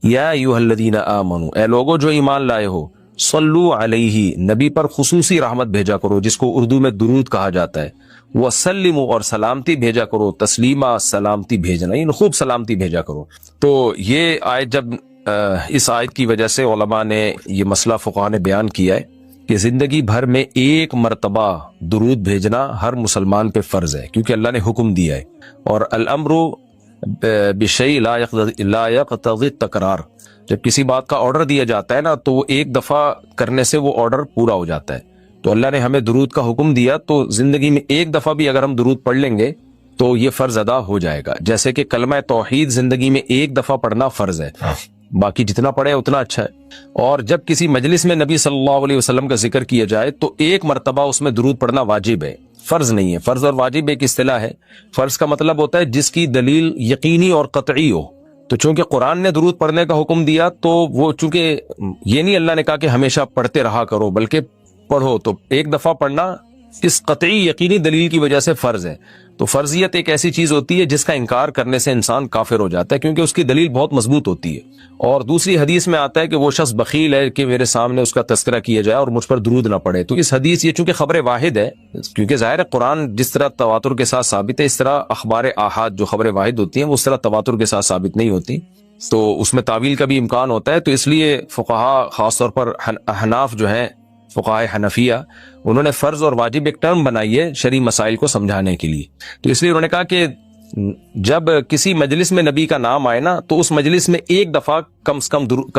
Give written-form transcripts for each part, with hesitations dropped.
یا ایھا الذین آمنوا، اے لوگو جو ایمان لائے ہو، صلو علیہ، نبی پر خصوصی رحمت بھیجا کرو جس کو اردو میں درود کہا جاتا ہے، وسلموا، اور سلامتی بھیجا کرو، تسلیما، سلامتی بھیجنا، یعنی خوب سلامتی بھیجا کرو۔ تو یہ آیت جب اس آیت کی وجہ سے علماء نے یہ مسئلہ فقہاء نے بیان کیا ہے کہ زندگی بھر میں ایک مرتبہ درود بھیجنا ہر مسلمان پہ فرض ہے، کیونکہ اللہ نے حکم دیا ہے، اور الامر بشیء لا یقتضی التکرار، جب کسی بات کا آرڈر دیا جاتا ہے نا تو وہ ایک دفعہ کرنے سے وہ آرڈر پورا ہو جاتا ہے۔ تو اللہ نے ہمیں درود کا حکم دیا تو زندگی میں ایک دفعہ بھی اگر ہم درود پڑھ لیں گے تو یہ فرض ادا ہو جائے گا، جیسے کہ کلمہ توحید زندگی میں ایک دفعہ پڑھنا فرض ہے، باقی جتنا پڑھے اتنا اچھا ہے۔ اور جب کسی مجلس میں نبی صلی اللہ علیہ وسلم کا ذکر کیا جائے تو ایک مرتبہ اس میں درود پڑھنا واجب ہے، فرض نہیں ہے۔ فرض اور واجب ایک اصطلاح ہے، فرض کا مطلب ہوتا ہے جس کی دلیل یقینی اور قطعی ہو۔ تو چونکہ قرآن نے درود پڑھنے کا حکم دیا تو وہ چونکہ یہ نہیں اللہ نے کہا کہ ہمیشہ پڑھتے رہا کرو، بلکہ پڑھو تو ایک دفعہ پڑھنا اس قطعی یقینی دلیل کی وجہ سے فرض ہے۔ تو فرضیت ایک ایسی چیز ہوتی ہے جس کا انکار کرنے سے انسان کافر ہو جاتا ہے، کیونکہ اس کی دلیل بہت مضبوط ہوتی ہے۔ اور دوسری حدیث میں آتا ہے کہ وہ شخص بخیل ہے کہ میرے سامنے اس کا تذکرہ کیا جائے اور مجھ پر درود نہ پڑے۔ تو اس حدیث یہ چونکہ خبر واحد ہے، کیونکہ ظاہر ہے قرآن جس طرح تواتر کے ساتھ ثابت ہے، اس طرح اخبار احاد جو خبر واحد ہوتی ہیں وہ اس طرح تواتر کے ساتھ ثابت نہیں ہوتی، تو اس میں تعویل کا بھی امکان ہوتا ہے۔ تو اس لیے فقہا خاص طور پر احناف جو ہیں، فقہاء حنفیہ، انہوں نے فرض اور واجب ایک ٹرم بنائی ہے شرعی مسائل کو سمجھانے کے لیے۔ تو اس لیے انہوں نے کہا کہ جب کسی مجلس میں نبی کا نام آئے نا تو اس مجلس میں ایک دفعہ کم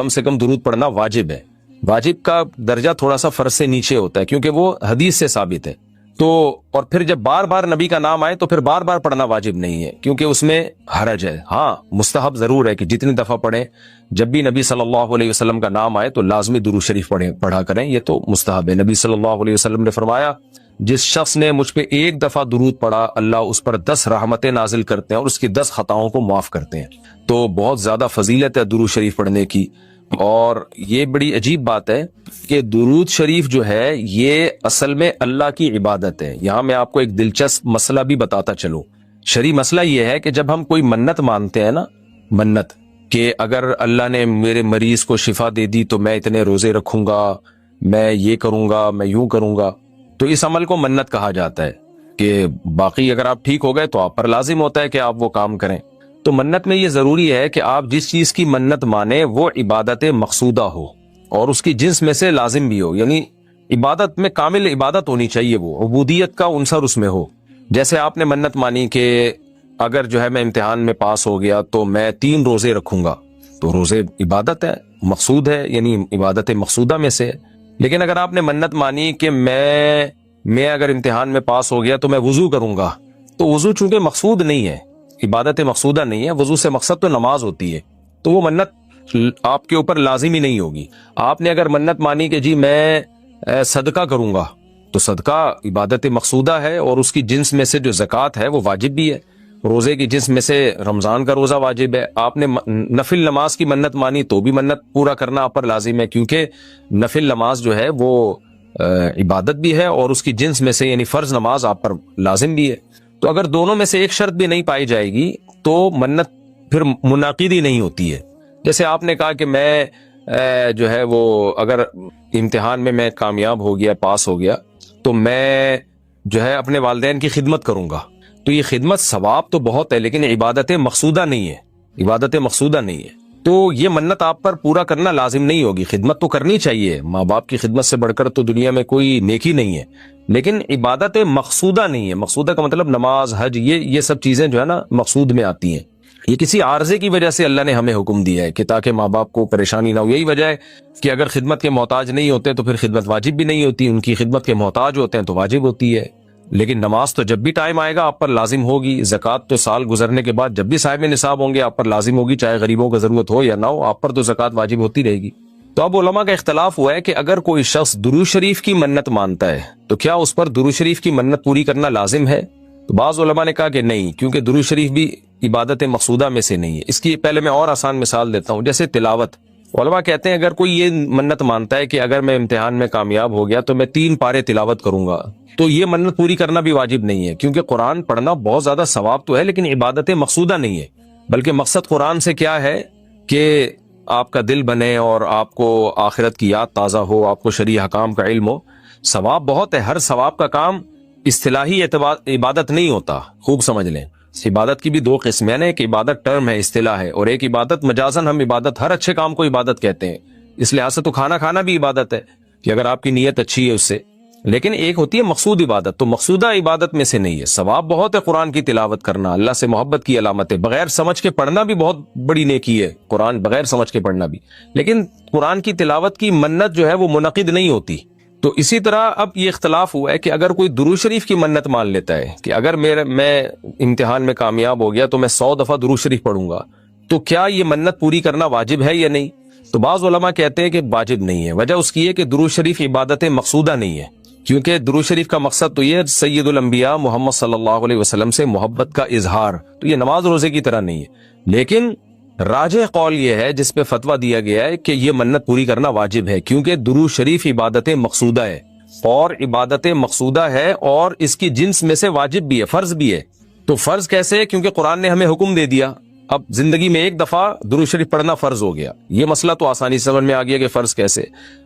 سے کم درود پڑھنا واجب ہے۔ واجب کا درجہ تھوڑا سا فرض سے نیچے ہوتا ہے کیونکہ وہ حدیث سے ثابت ہے۔ تو اور پھر جب بار بار نبی کا نام آئے تو پھر بار بار پڑھنا واجب نہیں ہے کیونکہ اس میں حرج ہے۔ ہاں مستحب ضرور ہے کہ جتنی دفعہ پڑھیں، جب بھی نبی صلی اللہ علیہ وسلم کا نام آئے تو لازمی درود شریف پڑھا کریں، یہ تو مستحب ہے۔ نبی صلی اللہ علیہ وسلم نے فرمایا جس شخص نے مجھ پہ ایک دفعہ درود پڑھا اللہ اس پر 10 رحمتیں نازل کرتے ہیں اور اس کی 10 خطاؤں کو معاف کرتے ہیں۔ تو بہت زیادہ فضیلت ہے درود شریف پڑھنے کی۔ اور یہ بڑی عجیب بات ہے کہ درود شریف جو ہے یہ اصل میں اللہ کی عبادت ہے۔ یہاں میں آپ کو ایک دلچسپ مسئلہ بھی بتاتا چلوں۔ شرعی مسئلہ یہ ہے کہ جب ہم کوئی منت مانتے ہیں نا، منت کہ اگر اللہ نے میرے مریض کو شفا دے دی تو میں اتنے روزے رکھوں گا، میں یہ کروں گا، میں یوں کروں گا، تو اس عمل کو منت کہا جاتا ہے کہ باقی اگر آپ ٹھیک ہو گئے تو آپ پر لازم ہوتا ہے کہ آپ وہ کام کریں۔ تو منت میں یہ ضروری ہے کہ آپ جس چیز کی منت مانیں وہ عبادت مقصودہ ہو اور اس کی جنس میں سے لازم بھی ہو، یعنی عبادت میں کامل عبادت ہونی چاہیے، وہ عبودیت کا عنصر اس میں ہو۔ جیسے آپ نے منت مانی کہ اگر جو ہے میں امتحان میں پاس ہو گیا تو میں 3 روزے رکھوں گا، تو روزے عبادت ہے، مقصود ہے، یعنی عبادت مقصودہ میں سے۔ لیکن اگر آپ نے منت مانی کہ میں اگر امتحان میں پاس ہو گیا تو میں وضو کروں گا، تو وضو چونکہ مقصود نہیں ہے، عبادت مقصودہ نہیں ہے، وضو سے مقصد تو نماز ہوتی ہے، تو وہ منت آپ کے اوپر لازمی نہیں ہوگی۔ آپ نے اگر منت مانی کہ جی میں صدقہ کروں گا، تو صدقہ عبادت مقصودہ ہے اور اس کی جنس میں سے جو زکوٰۃ ہے وہ واجب بھی ہے، روزے کی جنس میں سے رمضان کا روزہ واجب ہے۔ آپ نے نفل نماز کی منت مانی تو بھی منت پورا کرنا آپ پر لازم ہے، کیونکہ نفل نماز جو ہے وہ عبادت بھی ہے اور اس کی جنس میں سے یعنی فرض نماز آپ پر لازم بھی ہے۔ تو اگر دونوں میں سے ایک شرط بھی نہیں پائی جائے گی تو منت پھر منعقد ہی نہیں ہوتی ہے۔ جیسے آپ نے کہا کہ میں جو ہے وہ اگر امتحان میں کامیاب ہو گیا، پاس ہو گیا، تو میں جو ہے اپنے والدین کی خدمت کروں گا، تو یہ خدمت ثواب تو بہت ہے لیکن عبادت مقصودہ نہیں ہے، عبادت مقصودہ نہیں ہے، تو یہ منت آپ پر پورا کرنا لازم نہیں ہوگی۔ خدمت تو کرنی چاہیے، ماں باپ کی خدمت سے بڑھ کر تو دنیا میں کوئی نیکی نہیں ہے، لیکن عبادت مقصودہ نہیں ہے۔ مقصودہ کا مطلب نماز، حج، یہ سب چیزیں جو ہے نا مقصود میں آتی ہیں۔ یہ کسی عارضے کی وجہ سے اللہ نے ہمیں حکم دیا ہے کہ تاکہ ماں باپ کو پریشانی نہ ہو۔ یہی وجہ ہے کہ اگر خدمت کے محتاج نہیں ہوتے تو پھر خدمت واجب بھی نہیں ہوتی، ان کی خدمت کے محتاج ہوتے ہیں تو واجب ہوتی ہے۔ لیکن نماز تو جب بھی ٹائم آئے گا آپ پر لازم ہوگی، زکوٰۃ تو سال گزرنے کے بعد جب بھی صاحب نصاب ہوں گے آپ پر لازم ہوگی، چاہے غریبوں کو ضرورت ہو یا نہ ہو، آپ پر تو زکوٰۃ واجب ہوتی رہے گی۔ تو اب علماء کا اختلاف ہوا ہے کہ اگر کوئی شخص درود شریف کی منت مانتا ہے تو کیا اس پر درود شریف کی منت پوری کرنا لازم ہے؟ تو بعض علماء نے کہا کہ نہیں، کیونکہ درود شریف بھی عبادت مقصودہ میں سے نہیں ہے۔ اس کی پہلے میں اور آسان مثال دیتا ہوں، جیسے تلاوت۔ علماء کہتے ہیں اگر کوئی یہ منت مانتا ہے کہ اگر میں امتحان میں کامیاب ہو گیا تو میں 3 پارے تلاوت کروں گا، تو یہ منت پوری کرنا بھی واجب نہیں ہے، کیونکہ قرآن پڑھنا بہت زیادہ ثواب تو ہے لیکن عبادت مقصودہ نہیں ہے، بلکہ مقصد قرآن سے کیا ہے کہ آپ کا دل بنے اور آپ کو آخرت کی یاد تازہ ہو، آپ کو شرعی احکام کا علم ہو، ثواب بہت ہے۔ ہر ثواب کا کام اصطلاحی عبادت نہیں ہوتا، خوب سمجھ لیں۔ عبادت کی بھی دو قسمیں ہیں، ایک عبادت ٹرم ہے، اصطلاح ہے، اور ایک عبادت مجازن ہم عبادت، ہر اچھے کام کو عبادت کہتے ہیں۔ اس لحاظ سے تو کھانا کھانا بھی عبادت ہے کہ اگر آپ کی نیت اچھی ہے اس سے، لیکن ایک ہوتی ہے مقصود عبادت، تو مقصودہ عبادت میں سے نہیں ہے۔ ثواب بہت ہے قرآن کی تلاوت کرنا، اللہ سے محبت کی علامت ہے، بغیر سمجھ کے پڑھنا بھی بہت بڑی نیکی ہے، قرآن بغیر سمجھ کے پڑھنا بھی، لیکن قرآن کی تلاوت کی منت جو ہے وہ منعقد نہیں ہوتی۔ تو اسی طرح اب یہ اختلاف ہوا ہے کہ اگر کوئی درود شریف کی منت مان لیتا ہے کہ اگر میں امتحان میں کامیاب ہو گیا تو میں 100 دفعہ درود شریف پڑھوں گا، تو کیا یہ منت پوری کرنا واجب ہے یا نہیں؟ تو بعض علماء کہتے ہیں کہ واجب نہیں ہے۔ وجہ اس کی ہے کہ درود شریف عبادت مقصودہ نہیں ہے، کیونکہ درود شریف کا مقصد تو یہ سید الانبیاء محمد صلی اللہ علیہ وسلم سے محبت کا اظہار، تو یہ نماز روزے کی طرح نہیں ہے۔ لیکن راجح قول یہ ہے، جس پہ فتویٰ دیا گیا ہے، کہ یہ منت پوری کرنا واجب ہے، کیونکہ درود شریف عبادت مقصودہ ہے، اور عبادت مقصودہ ہے اور اس کی جنس میں سے واجب بھی ہے، فرض بھی ہے۔ تو فرض کیسے ہے؟ کیونکہ قرآن نے ہمیں حکم دے دیا، اب زندگی میں ایک دفعہ درود شریف پڑھنا فرض ہو گیا۔ یہ مسئلہ تو آسانی سے سمجھ میں آ گیا کہ فرض کیسے۔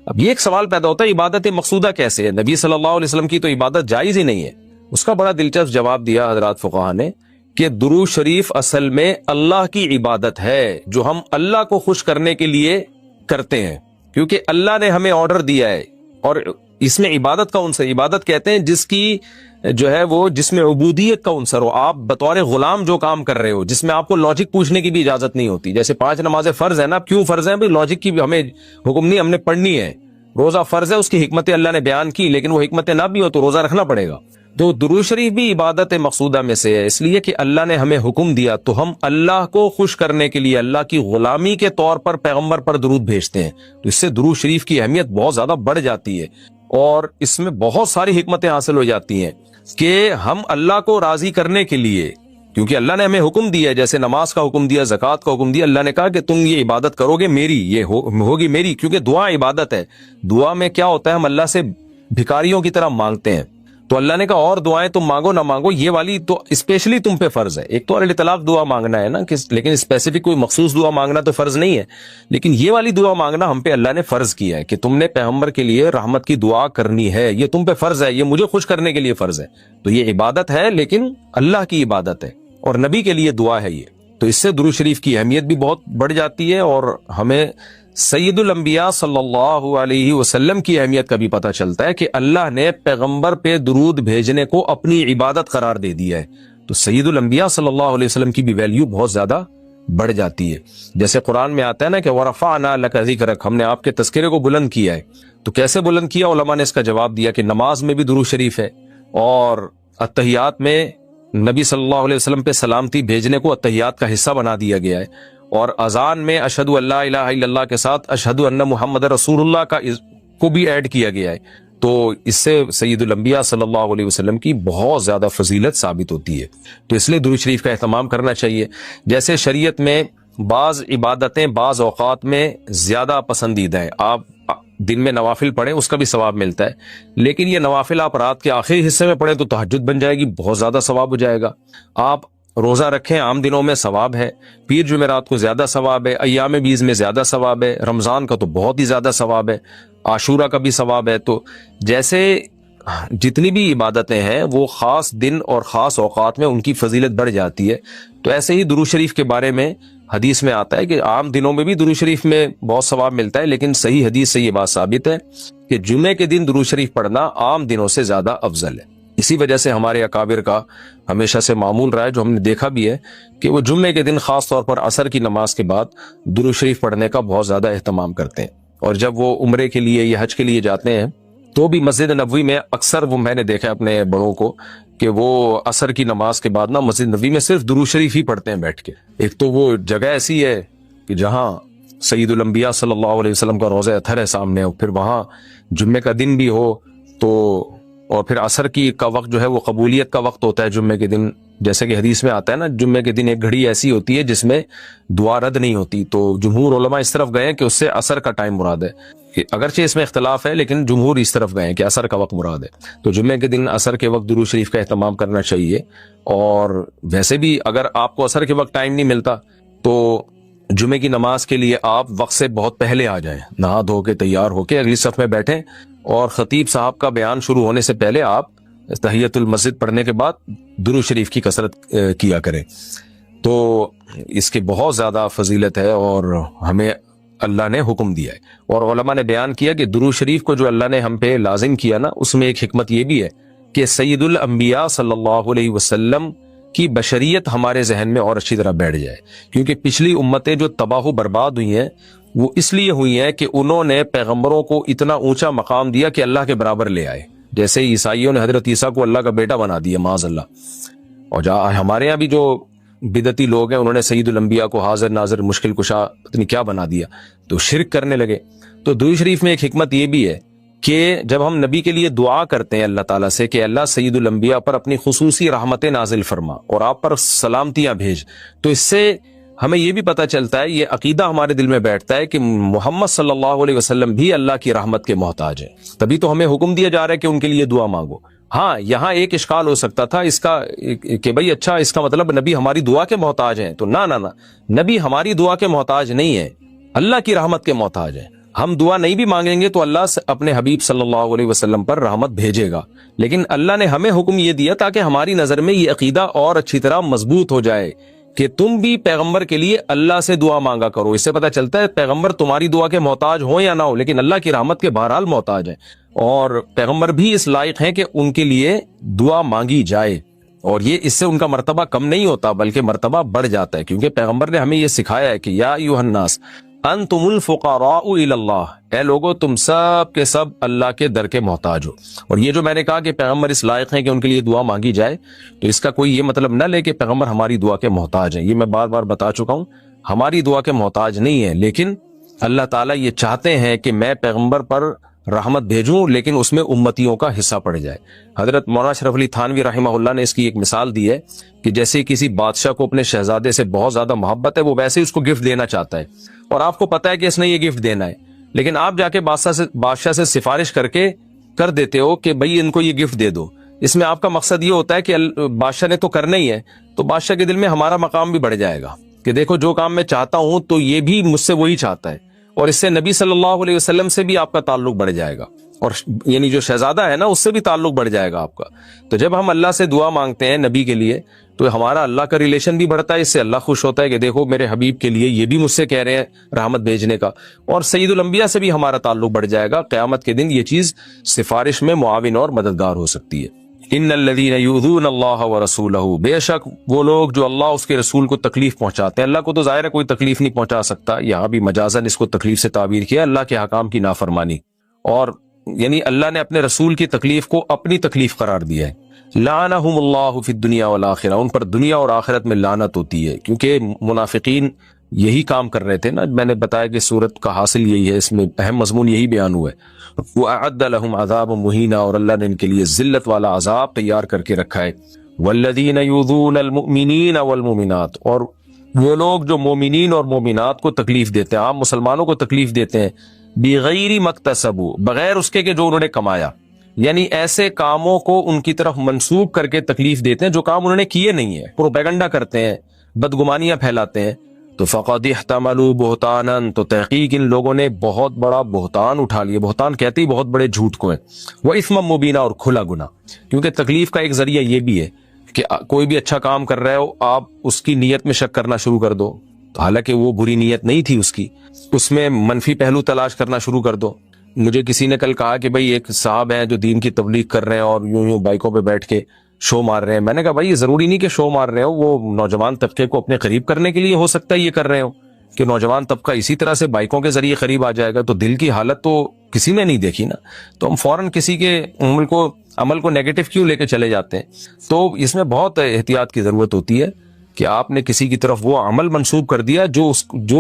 اب یہ ایک سوال پیدا ہوتا ہے، عبادت مقصودہ کیسے ہے؟ نبی صلی اللہ علیہ وسلم کی تو عبادت جائز ہی نہیں ہے۔ اس کا بڑا دلچسپ جواب دیا حضرات فقہا نے کہ درود شریف اصل میں اللہ کی عبادت ہے، جو ہم اللہ کو خوش کرنے کے لیے کرتے ہیں، کیونکہ اللہ نے ہمیں آرڈر دیا ہے۔ اور اس میں عبادت کا عنصر، عبادت کہتے ہیں جس کی جو ہے وہ جس میں عبودیت کا عنصر ہو، آپ بطور غلام جو کام کر رہے ہو، جس میں آپ کو لاجک پوچھنے کی بھی اجازت نہیں ہوتی۔ جیسے 5 نمازیں فرض ہیں نا، کیوں فرض ہیں؟ بھائی لاجک کی ہمیں حکم نہیں، ہم نے پڑھنی ہے۔ روزہ فرض ہے، اس کی حکمت اللہ نے بیان کی، لیکن وہ حکمت نہ بھی ہو تو روزہ رکھنا پڑے گا۔ تو درود شریف بھی عبادت مقصودہ میں سے ہے، اس لیے کہ اللہ نے ہمیں حکم دیا، تو ہم اللہ کو خوش کرنے کے لیے اللہ کی غلامی کے طور پر پیغمبر پر درود بھیجتے ہیں۔ تو اس سے درود شریف کی اہمیت بہت زیادہ بڑھ جاتی ہے، اور اس میں بہت ساری حکمتیں حاصل ہو جاتی ہیں کہ ہم اللہ کو راضی کرنے کے لیے، کیونکہ اللہ نے ہمیں حکم دیا ہے، جیسے نماز کا حکم دیا، زکوٰۃ کا حکم دیا، اللہ نے کہا کہ تم یہ عبادت کرو گے میری، یہ ہوگی میری، کیونکہ دعا عبادت ہے۔ دعا میں کیا ہوتا ہے؟ ہم اللہ سے بھکاریوں کی طرح مانگتے ہیں، تو اللہ نے کہا اور دعائیں تم مانگو نہ مانگو، یہ والی تو اسپیشلی تم پہ فرض ہے۔ ایک تو اللہ طلاق دعا مانگنا ہے نا، لیکن اسپیسیفک کوئی مخصوص دعا مانگنا تو فرض نہیں ہے، لیکن یہ والی دعا مانگنا ہم پہ اللہ نے فرض کیا ہے کہ تم نے پیغمبر کے لیے رحمت کی دعا کرنی ہے، یہ تم پہ فرض ہے، یہ مجھے خوش کرنے کے لیے فرض ہے۔ تو یہ عبادت ہے، لیکن اللہ کی عبادت ہے، اور نبی کے لیے دعا ہے یہ۔ تو اس سے درود شریف کی اہمیت بھی بہت بڑھ جاتی ہے، اور ہمیں سید الانبیاء صلی اللہ علیہ وسلم کی اہمیت کا بھی پتہ چلتا ہے کہ اللہ نے پیغمبر پہ درود بھیجنے کو اپنی عبادت قرار دے دیا ہے۔ تو سید الانبیاء صلی اللہ علیہ وسلم کی بھی ویلیو بہت زیادہ بڑھ جاتی ہے۔ جیسے قرآن میں آتا ہے نا کہ وَرَفَعْنَا لَكَ ذِكْرَكَ، ہم نے آپ کے تذکرے کو بلند کیا ہے۔ تو کیسے بلند کیا؟ علماء نے اس کا جواب دیا کہ نماز میں بھی درود شریف ہے، اور اتحیات میں نبی صلی اللہ علیہ وسلم پہ سلامتی بھیجنے کو اتحیات کا حصہ بنا دیا گیا ہے، اور اذان میں اشہد ان لا الہ الا اللہ کے ساتھ اشہد ان محمد رسول اللہ کو بھی ایڈ کیا گیا ہے۔ تو اس سے سید الانبیاء صلی اللہ علیہ وسلم کی بہت زیادہ فضیلت ثابت ہوتی ہے۔ تو اس لیے درود شریف کا اہتمام کرنا چاہیے۔ جیسے شریعت میں بعض عبادتیں بعض اوقات میں زیادہ پسندیدہ ہیں، آپ دن میں نوافل پڑھیں اس کا بھی ثواب ملتا ہے، لیکن یہ نوافل آپ رات کے آخری حصے میں پڑھیں تو تہجد بن جائے گی، بہت زیادہ ثواب ہو جائے گا۔ آپ روزہ رکھیں، عام دنوں میں ثواب ہے، پیر جمعرات کو زیادہ ثواب ہے، ایام بیز میں زیادہ ثواب ہے، رمضان کا تو بہت ہی زیادہ ثواب ہے، عاشورہ کا بھی ثواب ہے۔ تو جیسے جتنی بھی عبادتیں ہیں وہ خاص دن اور خاص اوقات میں ان کی فضیلت بڑھ جاتی ہے۔ تو ایسے ہی درود شریف کے بارے میں حدیث میں آتا ہے کہ عام دنوں میں بھی درود شریف میں بہت ثواب ملتا ہے، لیکن صحیح حدیث سے یہ بات ثابت ہے کہ جمعے کے دن درود شریف پڑھنا عام دنوں سے زیادہ افضل ہے۔ اسی وجہ سے ہمارے اکابر کا ہمیشہ سے معمول رہا ہے، جو ہم نے دیکھا بھی ہے کہ وہ جمعے کے دن خاص طور پر عصر کی نماز کے بعد درود شریف پڑھنے کا بہت زیادہ اہتمام کرتے ہیں۔ اور جب وہ عمرے کے لیے یا حج کے لیے جاتے ہیں تو بھی مسجد نبوی میں اکثر وہ میں نے دیکھا اپنے بڑوں کو کہ وہ عصر کی نماز کے بعد نا مسجد نبوی میں صرف درود شریف ہی پڑھتے ہیں بیٹھ کے۔ ایک تو وہ جگہ ایسی ہے کہ جہاں سید الانبیاء صلی اللہ علیہ وسلم کا روضہ اطہر ہے سامنے، اور پھر وہاں جمعے کا دن بھی ہو تو، اور پھر عصر کی کا وقت جو ہے وہ قبولیت کا وقت ہوتا ہے جمعے کے دن، جیسے کہ حدیث میں آتا ہے نا جمعے کے دن ایک گھڑی ایسی ہوتی ہے جس میں دعا رد نہیں ہوتی۔ تو جمہور علماء اس طرف گئے ہیں کہ اس سے عصر کا ٹائم مراد ہے، اگرچہ اس میں اختلاف ہے لیکن جمہور اس طرف گئے ہیں کہ عصر کا وقت مراد ہے۔ تو جمعے کے دن عصر کے وقت درود شریف کا اہتمام کرنا چاہیے۔ اور ویسے بھی اگر آپ کو عصر کے وقت ٹائم نہیں ملتا تو جمعے کی نماز کے لیے آپ وقت سے بہت پہلے آ جائیں، نہا دھو کے تیار ہو کے اگلی صف میں بیٹھیں، اور خطیب صاحب کا بیان شروع ہونے سے پہلے آپ تحیت المسجد پڑھنے کے بعد درود شریف کی کثرت کیا کریں۔ تو اس کی بہت زیادہ فضیلت ہے اور ہمیں اللہ نے حکم دیا ہے، اور علماء نے بیان کیا کہ درود شریف کو جو اللہ نے ہم پہ لازم کیا نا، اس میں ایک حکمت یہ بھی ہے کہ سید الانبیاء صلی اللہ علیہ وسلم کی بشریت ہمارے ذہن میں اور اچھی طرح بیٹھ جائے، کیونکہ پچھلی امتیں جو تباہ و برباد ہوئی ہیں وہ اس لیے ہوئی ہیں کہ انہوں نے پیغمبروں کو اتنا اونچا مقام دیا کہ اللہ کے برابر لے آئے، جیسے عیسائیوں نے حضرت عیسیٰ کو اللہ کا بیٹا بنا دیا معاذ اللہ، اور ہمارے یہاں بھی جو بدعتی لوگ ہیں انہوں نے سید الانبیاء کو حاضر ناظر مشکل کشا پتہ کیا بنا دیا، تو شرک کرنے لگے۔ تو درود شریف میں ایک حکمت یہ بھی ہے کہ جب ہم نبی کے لیے دعا کرتے ہیں اللہ تعالیٰ سے کہ اللہ سید الانبیاء پر اپنی خصوصی رحمتیں نازل فرما اور آپ پر سلامتیاں بھیج، تو اس سے ہمیں یہ بھی پتہ چلتا ہے، یہ عقیدہ ہمارے دل میں بیٹھتا ہے کہ محمد صلی اللہ علیہ وسلم بھی اللہ کی رحمت کے محتاج ہیں، تبھی تو ہمیں حکم دیا جا رہا ہے کہ ان کے لیے دعا مانگو۔ ہاں یہاں ایک اشکال ہو سکتا تھا اس کا کہ بھئی اچھا اس کا مطلب نبی ہماری دعا کے محتاج ہیں، تو نہ، نبی ہماری دعا کے محتاج نہیں ہے، اللہ کی رحمت کے محتاج ہیں۔ ہم دعا نہیں بھی مانگیں گے تو اللہ اپنے حبیب صلی اللہ علیہ وسلم پر رحمت بھیجے گا، لیکن اللہ نے ہمیں حکم یہ دیا تاکہ ہماری نظر میں یہ عقیدہ اور اچھی طرح مضبوط ہو جائے کہ تم بھی پیغمبر کے لیے اللہ سے دعا مانگا کرو۔ اس سے پتہ چلتا ہے پیغمبر تمہاری دعا کے محتاج ہو یا نہ ہو، لیکن اللہ کی رحمت کے بہرحال محتاج ہیں، اور پیغمبر بھی اس لائق ہیں کہ ان کے لیے دعا مانگی جائے، اور یہ اس سے ان کا مرتبہ کم نہیں ہوتا بلکہ مرتبہ بڑھ جاتا ہے، کیونکہ پیغمبر نے ہمیں یہ سکھایا ہے کہ یا ایھا الناس انتم الفقراء الی اللہ، اے لوگو تم سب کے سب اللہ کے در کے محتاج ہو۔ اور یہ جو میں نے کہا کہ پیغمبر اس لائق ہیں کہ ان کے لیے دعا مانگی جائے، تو اس کا کوئی یہ مطلب نہ لے کہ پیغمبر ہماری دعا کے محتاج ہیں، یہ میں بار بار بتا چکا ہوں، ہماری دعا کے محتاج نہیں ہے، لیکن اللہ تعالیٰ یہ چاہتے ہیں کہ میں پیغمبر پر رحمت بھیجوں لیکن اس میں امتیوں کا حصہ پڑ جائے۔ حضرت مولانا اشرف علی تھانوی رحمہ اللہ نے اس کی ایک مثال دی ہے کہ جیسے کسی بادشاہ کو اپنے شہزادے سے بہت زیادہ محبت ہے، وہ ویسے ہی اس کو گفٹ دینا چاہتا ہے، اور آپ کو پتا ہے کہ اس نے یہ گفٹ دینا ہے، لیکن آپ جا کے بادشاہ سے سفارش کر دیتے ہو کہ بھئی ان کو یہ گفٹ دے دو۔ اس میں آپ کا مقصد یہ ہوتا ہے کہ بادشاہ نے تو کرنا ہی ہے، تو بادشاہ کے دل میں ہمارا مقام بھی بڑھ جائے گا کہ دیکھو جو کام میں چاہتا ہوں تو یہ بھی مجھ سے وہی چاہتا ہے، اور اس سے نبی صلی اللہ علیہ وسلم سے بھی آپ کا تعلق بڑھ جائے گا، اور یعنی جو شہزادہ ہے نا اس سے بھی تعلق بڑھ جائے گا آپ کا۔ تو جب ہم اللہ سے دعا مانگتے ہیں نبی کے لیے تو ہمارا اللہ کا ریلیشن بھی بڑھتا ہے، اس سے اللہ خوش ہوتا ہے کہ دیکھو میرے حبیب کے لیے یہ بھی مجھ سے کہہ رہے ہیں رحمت بھیجنے کا، اور سید الانبیاء سے بھی ہمارا تعلق بڑھ جائے گا۔ قیامت کے دن یہ چیز سفارش میں معاون اور مددگار ہو سکتی ہے۔ ان الذین یؤذون اللہ ورسولہ، بے شک وہ لوگ جو اللہ اس کے رسول کو تکلیف پہنچاتے ہیں، اللہ کو تو ظاہر ہے کوئی تکلیف نہیں پہنچا سکتا، یہاں بھی مجازن اس کو تکلیف سے تعبیر کیا، اللہ کے حکام کی نافرمانی، اور یعنی اللہ نے اپنے رسول کی تکلیف کو اپنی تکلیف قرار دیا ہے۔ لعنہم اللہ فی الدنیا والآخرہ، ان پر دنیا اور آخرت میں لعنت ہوتی ہے، کیونکہ منافقین یہی کام کر رہے تھے نا، میں نے بتایا کہ سورت کا حاصل یہی ہے، اس میں اہم مضمون یہی بیان ہوا ہے۔ وَأَعَدَّ لَهُمْ عَذَابًا مُهِينًا، اور اللہ نے ان کے لیے ذلت والا عذاب تیار کر کے رکھا ہے۔ وَالَّذِينَ يُؤْذُونَ الْمُؤْمِنِينَ وَالْمُؤْمِنَاتِ، اور وہ لوگ جو مومنین اور مومنات کو تکلیف دیتے ہیں، عام مسلمانوں کو تکلیف دیتے ہیں، بغیر مکتسبوا، بغیر اس کے کہ جو انہوں نے کمایا، یعنی ایسے کاموں کو ان کی طرف منسوب کر کے تکلیف دیتے ہیں جو کام انہوں نے کیے نہیں ہیں، پروپیگنڈا کرتے ہیں، بدگمانیاں پھیلاتے ہیں، تو فقد احتملوا بہتانا، تو تحقیق ان لوگوں نے بہت بڑا بہتان اٹھا لیا۔ بہتان کہتے ہی بہت بڑے جھوٹ کو ہے، وہ اثما مبینا، اور کھلا گناہ، کیونکہ تکلیف کا ایک ذریعہ یہ بھی ہے کہ کوئی بھی اچھا کام کر رہے ہو آپ اس کی نیت میں شک کرنا شروع کر دو، تو حالانکہ وہ بری نیت نہیں تھی اس کی، اس میں منفی پہلو تلاش کرنا شروع کر دو۔ مجھے کسی نے کل کہا کہ بھئی ایک صاحب ہیں جو دین کی تبلیغ کر رہے ہیں اور یوں بائکوں پہ بیٹھ کے شو مار رہے ہیں، میں نے کہا بھائی یہ ضروری نہیں کہ شو مار رہے ہو، وہ نوجوان طبقے کو اپنے قریب کرنے کے لیے ہو سکتا ہے یہ کر رہے ہو، کہ نوجوان طبقہ اسی طرح سے بائکوں کے ذریعے قریب آ جائے گا، تو دل کی حالت تو کسی نے نہیں دیکھی نا، تو ہم فوراً کسی کے عمل کو نیگیٹو کیوں لے کے چلے جاتے ہیں۔ تو اس میں بہت احتیاط کی ضرورت ہوتی ہے کہ آپ نے کسی کی طرف وہ عمل منسوب کر دیا جو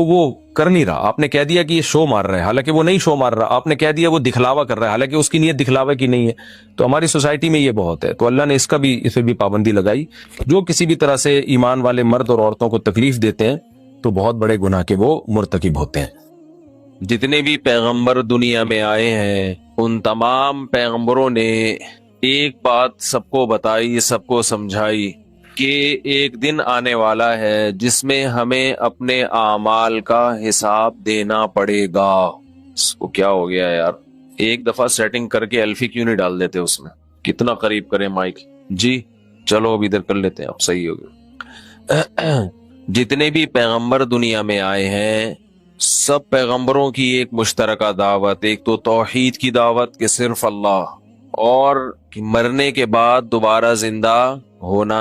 وہ کر نہیں رہا، آپ نے کہہ دیا کہ یہ شو مار رہا ہے، حالانکہ وہ نہیں شو مار رہا، آپ نے کہہ دیا وہ دکھلاوا کر رہا ہے، حالانکہ اس کی نیت دکھلاوے کی نہیں ہے۔ تو ہماری سوسائٹی میں یہ بہت ہے، تو اللہ نے اس پہ بھی پابندی لگائی، جو کسی بھی طرح سے ایمان والے مرد اور عورتوں کو تکلیف دیتے ہیں تو بہت بڑے گناہ کے وہ مرتکب ہوتے ہیں۔ جتنے بھی پیغمبر دنیا میں آئے ہیں ان تمام پیغمبروں نے ایک بات سب کو بتائی، سب کو سمجھائی کہ ایک دن آنے والا ہے جس میں ہمیں اپنے اعمال کا حساب دینا پڑے گا. اس کو کیا ہو گیا یار؟ ایک دفعہ سیٹنگ کر کے الفی کیوں نہیں ڈال دیتے اس میں؟ کتنا قریب کریں مائک. جی چلو اب ادھر کر لیتے ہیں، اب صحیح ہو گیا. جتنے بھی پیغمبر دنیا میں آئے ہیں سب پیغمبروں کی ایک مشترکہ دعوت، ایک تو توحید کی دعوت کہ صرف اللہ، اور مرنے کے بعد دوبارہ زندہ ہونا